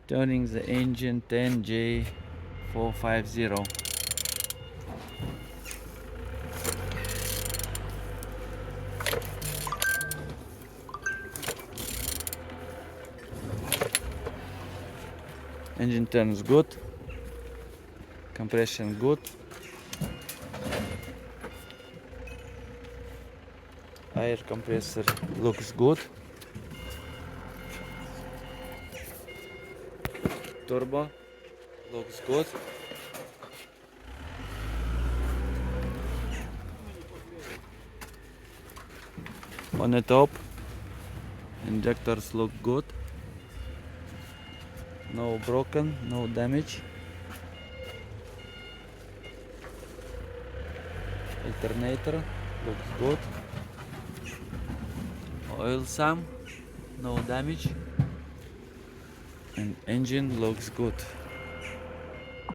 Turning the engine 10J450. Engine turns good, compression good, air compressor looks good, turbo looks good. On the top, injectors look good, no broken, no damage. Alternator looks good, oil sum, no damage, and engine looks good.